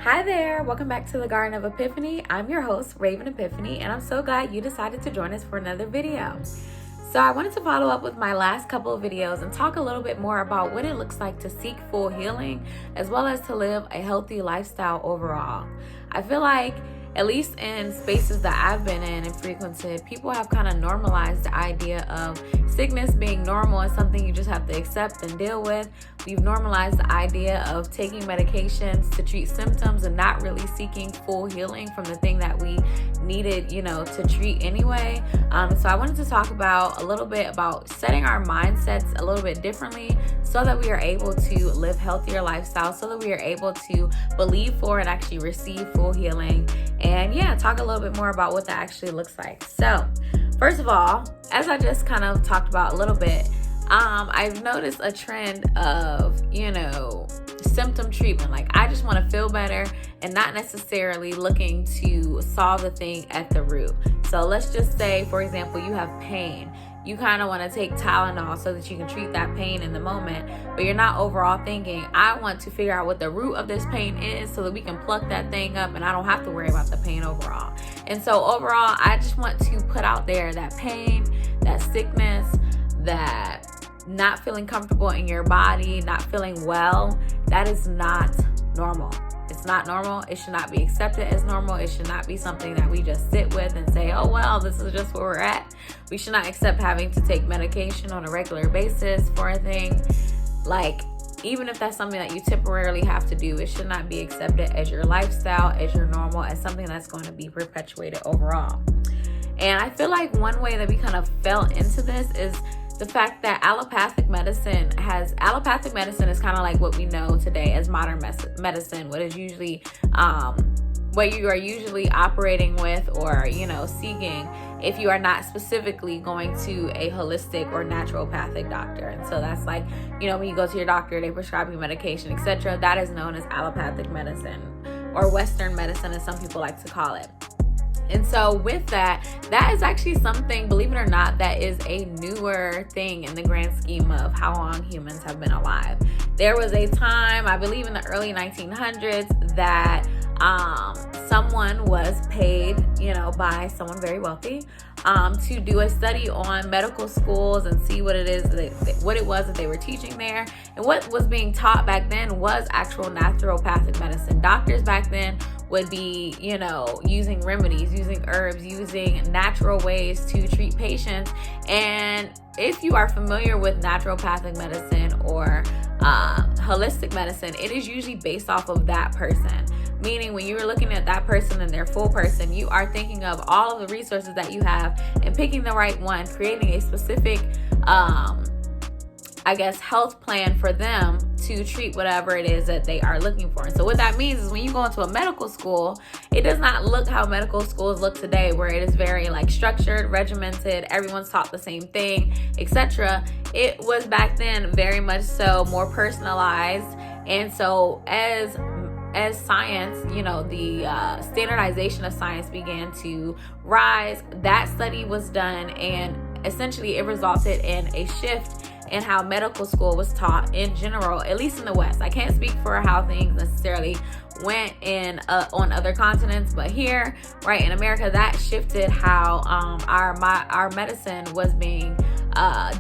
Hi there, welcome back to the Garden of Epiphany. I'm your host, Raven Epiphany, and I'm so glad you decided to join us for another video. So I wanted to follow up with my last couple of videos and talk a little bit more about what it looks like to seek full healing, as well as to live a healthy lifestyle overall. I feel like, at least in spaces that I've been in and frequented, people have kind of normalized the idea of sickness being normal and something you just have to accept and deal with. We've normalized the idea of taking medications to treat symptoms and not really seeking full healing from the thing that we needed, to treat anyway. So I wanted to talk about a little bit about setting our mindsets a little bit differently so that we are able to live healthier lifestyles, so that we are able to believe for and actually receive full healing. And talk a little bit more about what that actually looks like. So first of all, as I just kind of talked about a little bit, I've noticed a trend of, symptom treatment. Like, I just want to feel better and not necessarily looking to solve the thing at the root. So let's just say, for example, you have pain. You kind of want to take Tylenol so that you can treat that pain in the moment, but you're not overall thinking, I want to figure out what the root of this pain is so that we can pluck that thing up and I don't have to worry about the pain overall. And so overall, I just want to put out there that pain, that sickness, that not feeling comfortable in your body, not feeling well, that is not normal. It's not normal. It should not be accepted as normal. It should not be something that we just sit with and say, oh, well, this is just where we're at. We should not accept having to take medication on a regular basis for a thing. Like, even if that's something that you temporarily have to do, it should not be accepted as your lifestyle, as your normal, as something that's going to be perpetuated overall. And I feel like one way that we kind of fell into this is the fact that allopathic medicine is kind of like what we know today as modern medicine, what is usually what you are usually operating with or seeking if you are not specifically going to a holistic or naturopathic doctor. And so that's like, when you go to your doctor, they prescribe you medication, etc. That is known as allopathic medicine, or Western medicine as some people like to call it. And so with that is actually something, believe it or not, that is a newer thing in the grand scheme of how long humans have been alive. There was a time, I believe in the early 1900s, that someone was paid, by someone very wealthy, to do a study on medical schools and see what it was that they were teaching there. And what was being taught back then was actual naturopathic medicine. Doctors back then would be, using remedies, using herbs, using natural ways to treat patients. And if you are familiar with naturopathic medicine or holistic medicine, it is usually based off of that person. Meaning when you're looking at that person and their full person, you are thinking of all of the resources that you have and picking the right one, creating a specific, health plan for them to treat whatever it is that they are looking for. And so what that means is when you go into a medical school, it does not look how medical schools look today, where it is very structured, regimented, everyone's taught the same thing, etc. It was back then very much so more personalized. And so as science, the standardization of science began to rise, that study was done, and essentially it resulted in a shift in how medical school was taught in general, at least in the West. I can't speak for how things necessarily went in on other continents, but here, right in America, that shifted how our medicine was being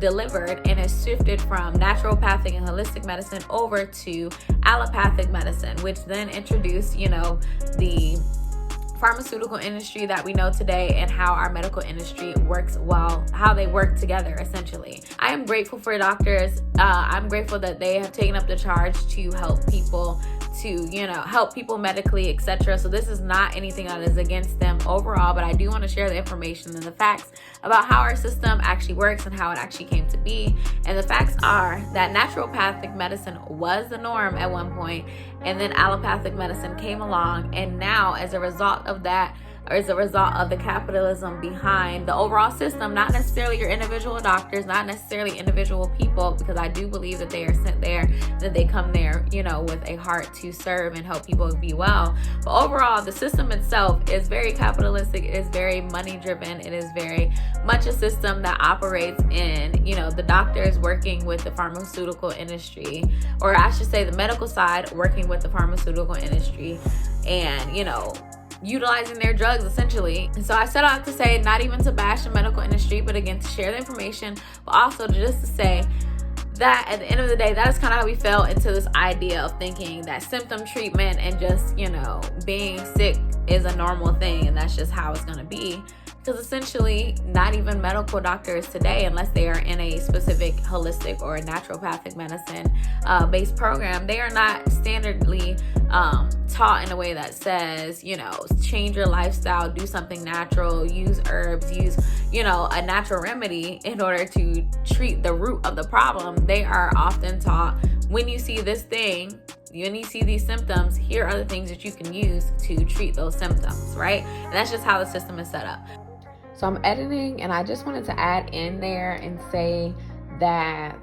delivered, and it shifted from naturopathic and holistic medicine over to allopathic medicine, which then introduced, the pharmaceutical industry that we know today and how our medical industry works well, how they work together essentially. I am grateful for doctors. I'm grateful that they have taken up the charge to help people medically, etc. So this is not anything that is against them overall, but I do want to share the information and the facts about how our system actually works and how it actually came to be. And the facts are that naturopathic medicine was the norm at one point, and then allopathic medicine came along, and now as a result of that is a result of the capitalism behind the overall system, not necessarily your individual doctors, not necessarily individual people, because I do believe that they are sent there, that they come there, with a heart to serve and help people be well. But overall, the system itself is very capitalistic. It is very money driven. It is very much a system that operates in, the doctors working with the pharmaceutical industry, or I should say the medical side working with the pharmaceutical industry, and, utilizing their drugs essentially. And so I set out to say, not even to bash the medical industry, but again, to share the information, but also just to say that at the end of the day, that is kind of how we fell into this idea of thinking that symptom treatment and just, being sick is a normal thing, and that's just how it's going to be. Because essentially, not even medical doctors today, unless they are in a specific holistic or naturopathic medicine based program, they are not standardly taught in a way that says, change your lifestyle, do something natural, use herbs, use, a natural remedy in order to treat the root of the problem. They are often taught, when you see this thing, when you see these symptoms, here are the things that you can use to treat those symptoms, right? And that's just how the system is set up. So I'm editing, and I just wanted to add in there and say that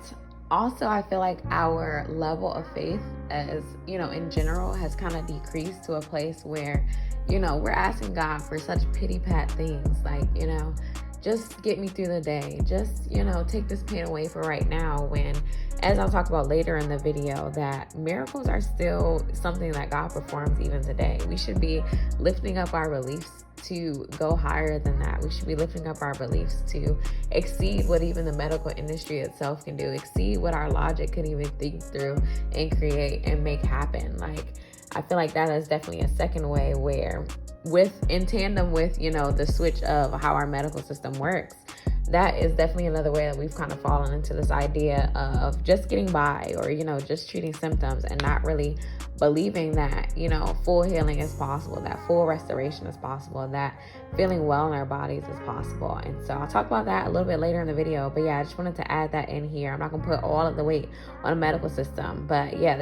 also I feel like our level of faith, as in general, has kind of decreased to a place where we're asking God for such pity pat things, like just get me through the day, just take this pain away for right now, when, as I'll talk about later in the video, that miracles are still something that God performs even today. We should be lifting up our beliefs to go higher than that. We should be lifting up our beliefs to exceed what even the medical industry itself can do, exceed what our logic could even think through and create and make happen. Like, I feel like that is definitely a second way where, in tandem with, the switch of how our medical system works, that is definitely another way that we've kind of fallen into this idea of just getting by, or, just treating symptoms and not really believing that, full healing is possible, that full restoration is possible, that feeling well in our bodies is possible. And so I'll talk about that a little bit later in the video. But yeah, I just wanted to add that in here. I'm not going to put all of the weight on the medical system. But yeah,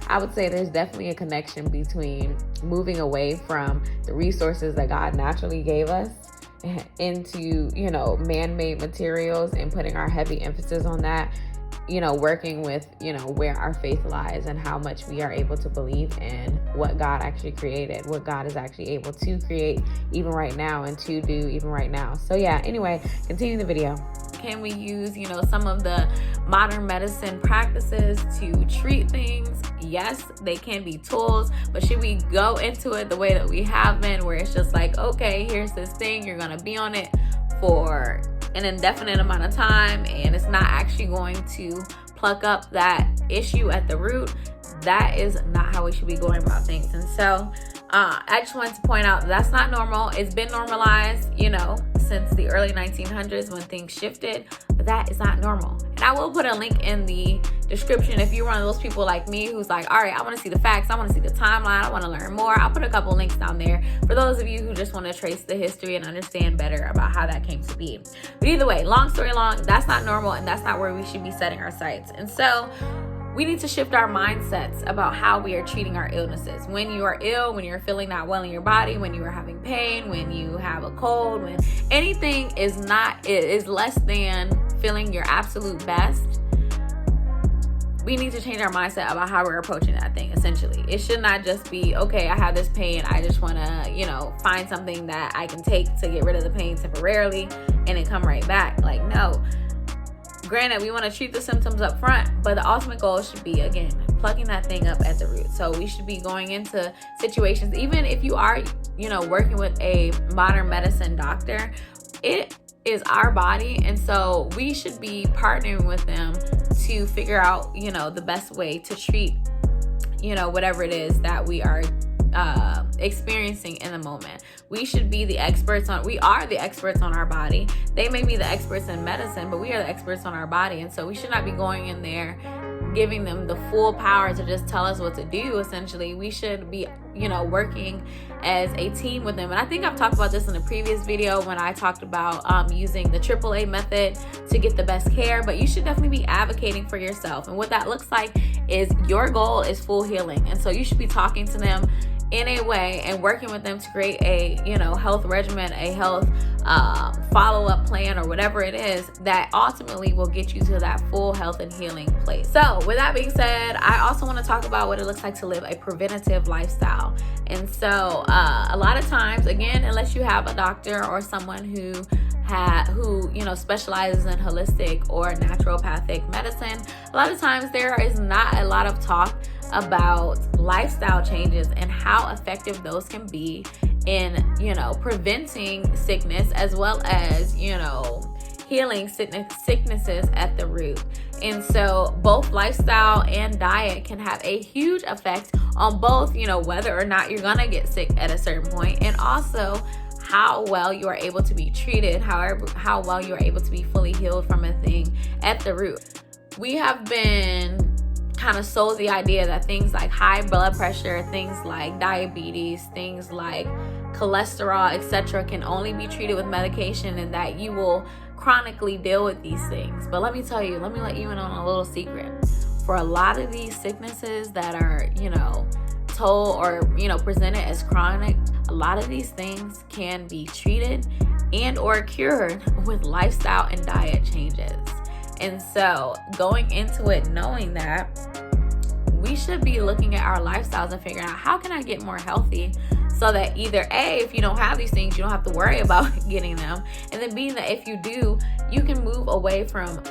I would say there's definitely a connection between moving away from the resources that God naturally gave us into, man-made materials, and putting our heavy emphasis on that, working with, where our faith lies and how much we are able to believe in what God actually created, what God is actually able to create even right now and to do even right now. So yeah, anyway, continue the video. Can we use, some of the modern medicine practices to treat things? Yes, they can be tools, but should we go into it the way that we have been, where it's just like, okay, here's this thing, you're going to be on it for an indefinite amount of time, and it's not actually going to pluck up that issue at the root? That is not how we should be going about things. And so I just wanted to point out that's not normal. It's been normalized, since the early 1900s when things shifted, but that is not normal. And I will put a link in the description if you're one of those people like me who's like, all right, I want to see the facts, I want to see the timeline, I want to learn more. I'll put a couple links down there for those of you who just want to trace the history and understand better about how that came to be. But either way, long story long, that's not normal, and that's not where we should be setting our sights. And so we need to shift our mindsets about how we are treating our illnesses. When you are ill, when you're feeling not well in your body, when you are having pain, when you have a cold, when anything is less than feeling your absolute best, we need to change our mindset about how we're approaching that thing, essentially. It should not just be, okay, I have this pain, I just want to, find something that I can take to get rid of the pain temporarily and then come right back. Like, no. Granted, we want to treat the symptoms up front, but the ultimate goal should be, again, plucking that thing up at the root. So we should be going into situations, even if you are, working with a modern medicine doctor, it is our body. And so we should be partnering with them to figure out, the best way to treat, whatever it is that we are experiencing in the moment. We should be the experts we are the experts on our body. They may be the experts in medicine, but we are the experts on our body. And so we should not be going in there giving them the full power to just tell us what to do. Essentially, we should be, working as a team with them. And I think I've talked about this in a previous video when I talked about using the AAA method to get the best care, but you should definitely be advocating for yourself. And what that looks like is your goal is full healing. And so you should be talking to them in a way and working with them to create a, health regimen, a health follow-up plan, or whatever it is that ultimately will get you to that full health and healing place. So with that being said, I also want to talk about what it looks like to live a preventative lifestyle. And so a lot of times, again, unless you have a doctor or someone who specializes in holistic or naturopathic medicine, a lot of times there is not a lot of talk about lifestyle changes and how effective those can be in, preventing sickness, as well as, healing sicknesses at the root. And so both lifestyle and diet can have a huge effect on both, whether or not you're gonna get sick at a certain point, and also how well you are able to be treated, how well you are able to be fully healed from a thing at the root. We have been kind of sold the idea that things like high blood pressure, things like diabetes, things like cholesterol, etc., can only be treated with medication, and that you will chronically deal with these things. But let me let you in on a little secret. For a lot of these sicknesses that are, told or, presented as chronic, a lot of these things can be treated and or cured with lifestyle and diet changes. And so going into it knowing that, we should be looking at our lifestyles and figuring out, how can I get more healthy, so that either A, if you don't have these things, you don't have to worry about getting them, and then B, that if you do, you can move away from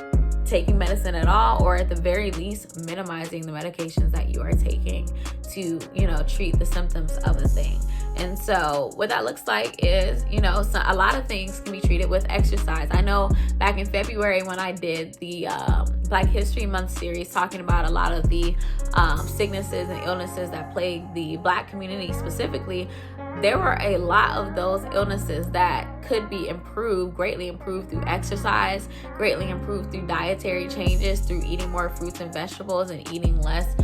taking medicine at all, or at the very least minimizing the medications that you are taking to, treat the symptoms of a thing. And so what that looks like is, a lot of things can be treated with exercise. I know back in February when I did the Black History Month series, talking about a lot of the sicknesses and illnesses that plague the Black community specifically, there were a lot of those illnesses that could be greatly improved through exercise, greatly improved through dietary changes, through eating more fruits and vegetables and eating less,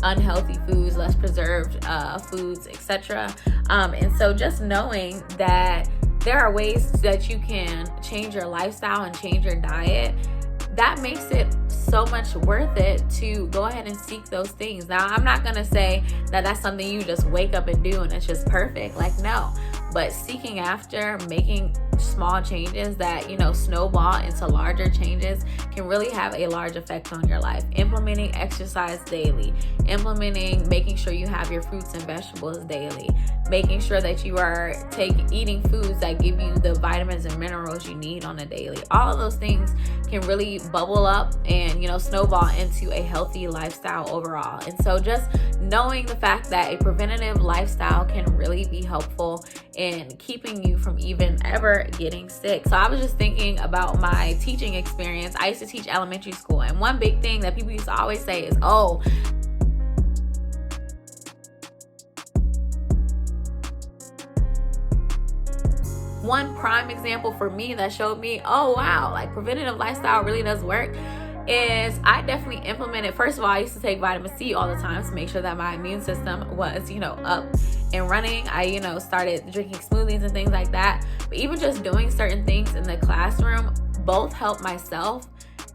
unhealthy foods, less preserved foods, etc. And so just knowing that there are ways that you can change your lifestyle and change your diet, that makes it so much worth it to go ahead and seek those things. Now, I'm not going to say that that's something you just wake up and do and it's just perfect. Like, no. But seeking after making small changes that, snowball into larger changes can really have a large effect on your life. Implementing exercise daily, making sure you have your fruits and vegetables daily, making sure that you are eating foods that give you the vitamins and minerals you need on a daily. All of those things can really bubble up and, snowball into a healthy lifestyle overall. And so just knowing the fact that a preventative lifestyle can really be helpful in keeping you from even ever getting sick. So I was just thinking about my teaching experience. I used to teach elementary school, and one big thing that people used to always say is, one prime example for me that showed me, oh wow, like preventative lifestyle really does work, is I definitely implemented. First of all, I used to take vitamin C all the time to make sure that my immune system was, up and running. I, started drinking smoothies and things like that. But even just doing certain things in the classroom both helped myself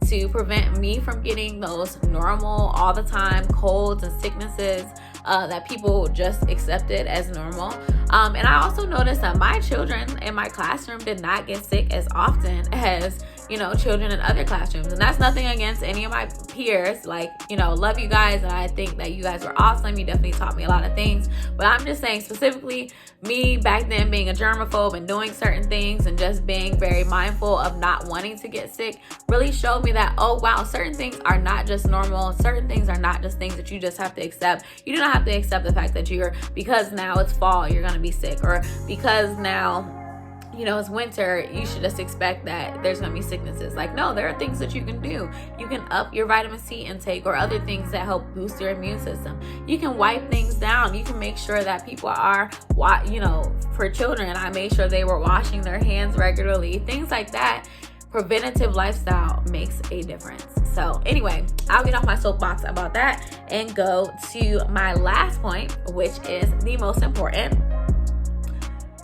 to prevent me from getting those normal, all the time colds and sicknesses that people just accepted as normal. And I also noticed that my children in my classroom did not get sick as often as, children in other classrooms. And that's nothing against any of my peers. Like, love you guys. And I think that you guys were awesome. You definitely taught me a lot of things. But I'm just saying, specifically me back then being a germaphobe and doing certain things and just being very mindful of not wanting to get sick really showed me that, oh wow, certain things are not just normal. Certain things are not just things that you just have to accept. You do not have to accept the fact that because now it's fall, you're going to be sick, or because now it's winter, you should just expect that there's going to be sicknesses. Like, no, there are things that you can do. You can up your vitamin C intake or other things that help boost your immune system. You can wipe things down. You can make sure that people are, for children, I made sure they were washing their hands regularly. Things like that. Preventative lifestyle makes a difference. So anyway, I'll get off my soapbox about that and go to my last point, which is the most important.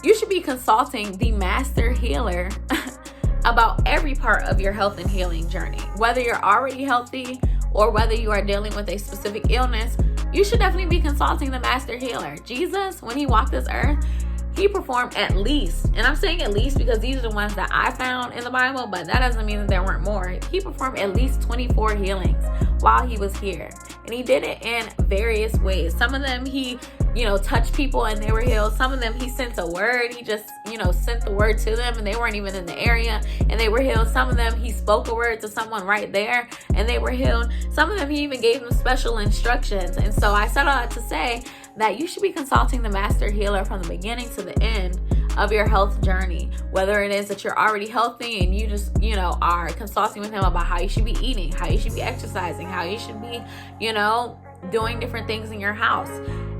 You should be consulting the master healer about every part of your health and healing journey. Whether you're already healthy or whether you are dealing with a specific illness, you should definitely be consulting the master healer. Jesus, when he walked this earth, he performed at least, and I'm saying at least because these are the ones that I found in the Bible, but that doesn't mean that there weren't more. He performed at least 24 healings while he was here. And he did it in various ways. Some of them he, touched people and they were healed. Some of them he sent a word. He just, sent the word to them and they weren't even in the area and they were healed. Some of them he spoke a word to someone right there and they were healed. Some of them he even gave them special instructions. And so I said all that to say that you should be consulting the master healer from the beginning to the end of your health journey. Whether it is that you're already healthy and you just, are consulting with him about how you should be eating, how you should be exercising, how you should be, doing different things in your house.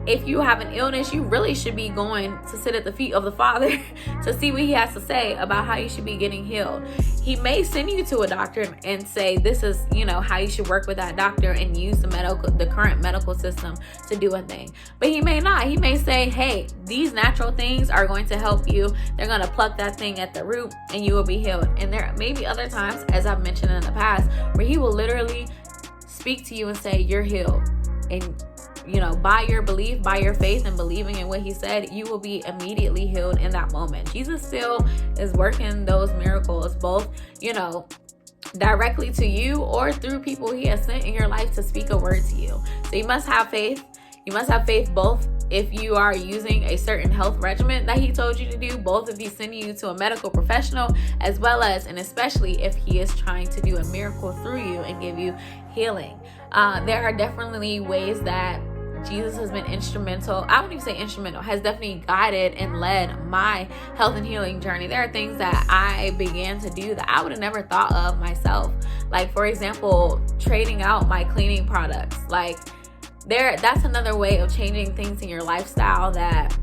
If you have an illness, you really should be going to sit at the feet of the Father to see what he has to say about how you should be getting healed. He may send you to a doctor and say, this is, how you should work with that doctor and use the current medical system to do a thing. But he may not. He may say, hey, these natural things are going to help you. They're going to pluck that thing at the root and you will be healed. And there may be other times, as I've mentioned in the past, where he will literally speak to you and say, you're healed. And by your belief, by your faith and believing in what he said, you will be immediately healed in that moment. Jesus still is working those miracles, both, directly to you or through people he has sent in your life to speak a word to you. So you must have faith. You must have faith both if you are using a certain health regimen that he told you to do, both if he's sending you to a medical professional, as well as, and especially if he is trying to do a miracle through you and give you healing. There are definitely ways that Jesus has been instrumental. I wouldn't even say instrumental, has definitely guided and led my health and healing journey. There are things that I began to do that I would have never thought of myself. Like, for example, trading out my cleaning products. Like, that's another way of changing things in your lifestyle that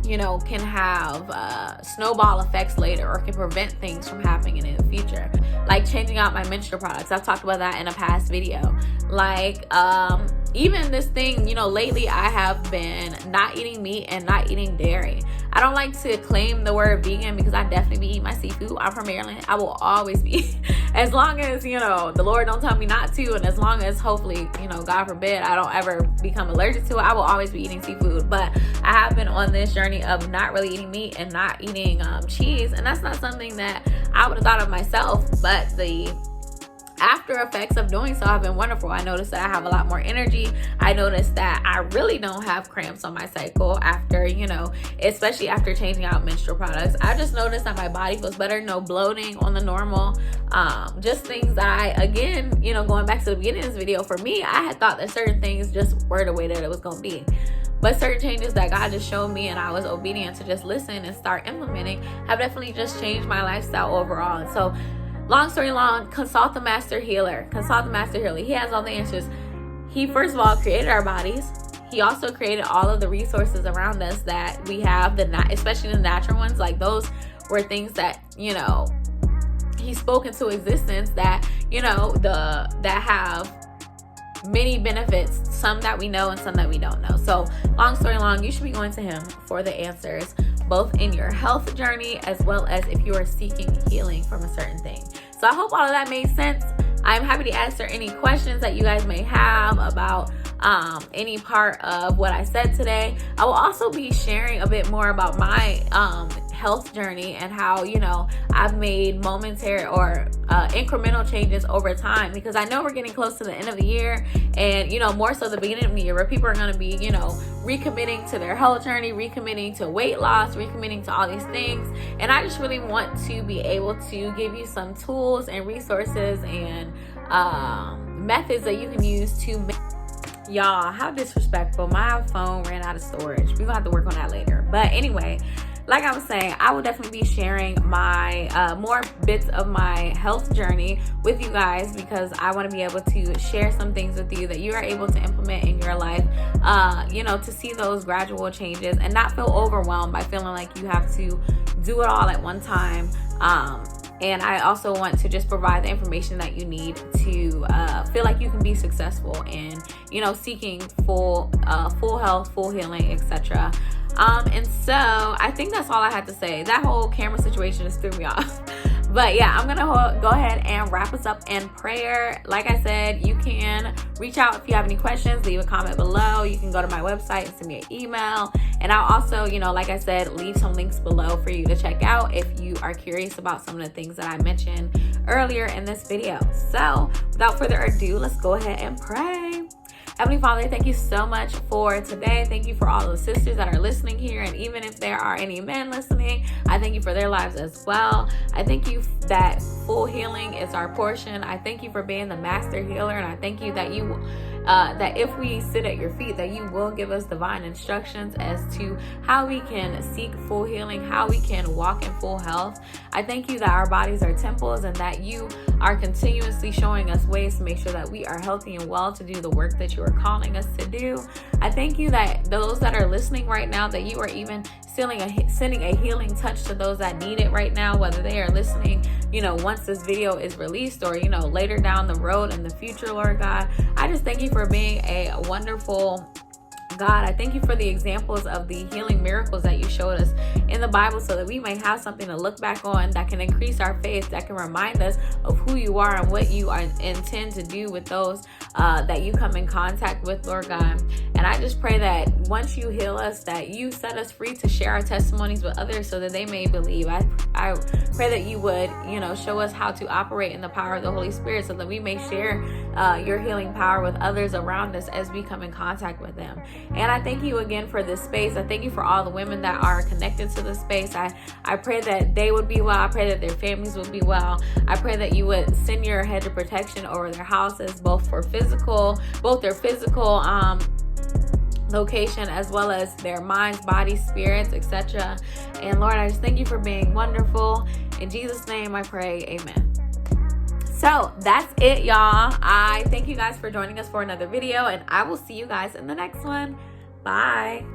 can have snowball effects later or can prevent things from happening in the future. Like changing out my menstrual products. I've talked about that in a past video. Like even this thing, lately I have been not eating meat and not eating dairy. I don't like to claim the word vegan because I definitely be eating my seafood. I'm from Maryland. I will always be, as long as, the Lord don't tell me not to, and as long as hopefully, God forbid, I don't ever become allergic to it, I will always be eating seafood. But I have been on this journey of not really eating meat and not eating cheese, and that's not something that I would have thought of myself, but the after effects of doing so have been wonderful. I noticed that I have a lot more energy. I noticed that I really don't have cramps on my cycle after, especially after changing out menstrual products. I just noticed that my body feels better, no bloating on the normal. Just things that I, again, going back to the beginning of this video, for me, I had thought that certain things just were the way that it was going to be. But certain changes that God just showed me and I was obedient to just listen and start implementing have definitely just changed my lifestyle overall. And so, long story long, consult the master healer. Consult the master healer. He has all the answers. He, first of all, created our bodies. He also created all of the resources around us that we have, especially the natural ones. Like those were things that, he spoke into existence that, that have many benefits, some that we know and some that we don't know. So long story long, you should be going to him for the answers, both in your health journey as well as if you are seeking healing from a certain thing. So I hope all of that made sense. I'm happy to answer any questions that you guys may have about any part of what I said today. I will also be sharing a bit more about my health journey and how, I've made momentary or incremental changes over time, because I know we're getting close to the end of the year and, more so the beginning of the year where people are going to be, recommitting to their health journey, recommitting to weight loss, recommitting to all these things. And I just really want to be able to give you some tools and resources and methods that you can use to make. Y'all, how disrespectful. My phone ran out of storage. We're gonna have to work on that later. But anyway, like I was saying, I will definitely be sharing my more bits of my health journey with you guys, because I want to be able to share some things with you that you are able to implement in your life, to see those gradual changes and not feel overwhelmed by feeling like you have to do it all at one time. And I also want to just provide the information that you need to feel like you can be successful in, seeking full health, full healing, etc. And so I think that's all I had to say. That whole camera situation just threw me off. But yeah, I'm gonna go ahead and wrap us up in prayer. Like I said, you can reach out if you have any questions, leave a comment below. You can go to my website and send me an email. And I'll also, like I said, leave some links below for you to check out if you are curious about some of the things that I mentioned earlier in this video. So without further ado, let's go ahead and pray. Heavenly Father, thank you so much for today. Thank you for all the sisters that are listening here. And even if there are any men listening, I thank you for their lives as well. I thank you that full healing is our portion. I thank you for being the master healer. And I thank you that that if we sit at your feet, that you will give us divine instructions as to how we can seek full healing, how we can walk in full health. I thank you that our bodies are temples and that you are continuously showing us ways to make sure that we are healthy and well to do the work that you are calling us to do. I thank you that those that are listening right now, that you are even sending a healing touch to those that need it right now, whether they are listening, once this video is released or, later down the road in the future, Lord God. I just thank you for being a wonderful God. I thank you for the examples of the healing miracles that you showed us in the Bible so that we may have something to look back on that can increase our faith, that can remind us of who you are and what you intend to do with those that you come in contact with, Lord God. And I just pray that once you heal us, that you set us free to share our testimonies with others so that they may believe. I pray that you would, show us how to operate in the power of the Holy Spirit so that we may share your healing power with others around us as we come in contact with them. And I thank you again for this space. I thank you for all the women that are connected to this space. I pray that they would be well. I pray that their families would be well. I pray that you would send your hedge of protection over their houses, both their physical location as well as their minds, bodies, spirits, etc. And Lord, I just thank you for being wonderful. In Jesus' name I pray, amen. So that's it, y'all. I thank you guys for joining us for another video, and I will see you guys in the next one. Bye.